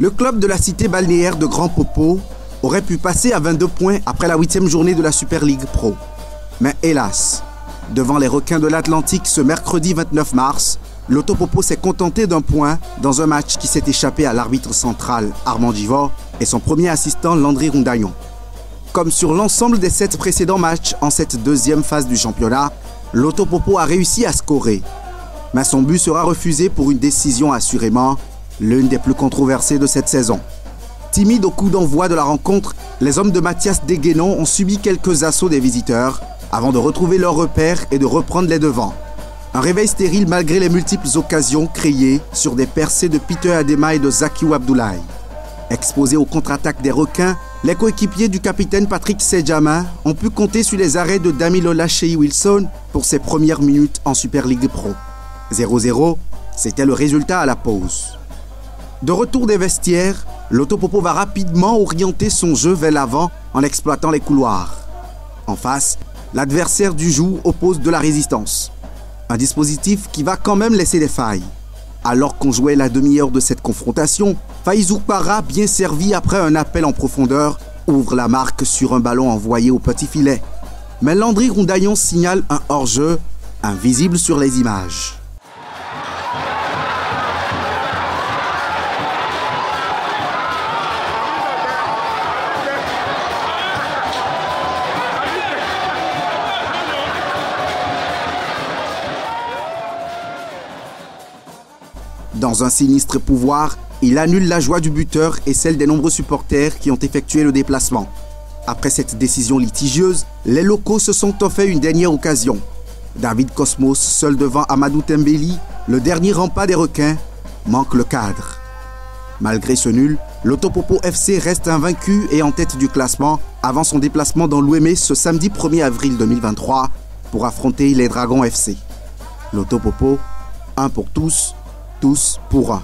Le club de la cité balnéaire de Grand Popo aurait pu passer à 22 points après la 8e journée de la Super League Pro. Mais hélas, devant les requins de l'Atlantique ce mercredi 29 mars, Loto Popo s'est contenté d'un point dans un match qui s'est échappé à l'arbitre central Armand Givor et son premier assistant Landry Rondaillon. Comme sur l'ensemble des 7 précédents matchs en cette deuxième phase du championnat, Loto Popo a réussi à scorer. Mais son but sera refusé pour une décision assurément l'une des plus controversées de cette saison. Timides au coup d'envoi de la rencontre, les hommes de Mathias Deguénon ont subi quelques assauts des visiteurs avant de retrouver leurs repères et de reprendre les devants. Un réveil stérile malgré les multiples occasions créées sur des percées de Peter Adema et de Zakiou Abdoulaye. Exposés aux contre-attaques des requins, les coéquipiers du capitaine Patrick Sedjama ont pu compter sur les arrêts de Damilola Shea Wilson pour ses premières minutes en Super League Pro. 0-0, c'était le résultat à la pause. De retour des vestiaires, Loto Popo va rapidement orienter son jeu vers l'avant en exploitant les couloirs. En face, l'adversaire du jour oppose de la résistance. Un dispositif qui va quand même laisser des failles. Alors qu'on jouait la demi-heure de cette confrontation, Faïzou Para, bien servi après un appel en profondeur, ouvre la marque sur un ballon envoyé au petit filet. Mais Landry Rondaillon signale un hors-jeu invisible sur les images. Dans un sinistre pouvoir, il annule la joie du buteur et celle des nombreux supporters qui ont effectué le déplacement. Après cette décision litigieuse, les locaux se sont offert une dernière occasion. David Cosmos, seul devant Amadou Tembeli, le dernier rempart des requins, manque le cadre. Malgré ce nul, Loto Popo FC reste invaincu et en tête du classement avant son déplacement dans l'Ouémé ce samedi 1er avril 2023 pour affronter les Dragons FC. Loto Popo, un pour tous pour un.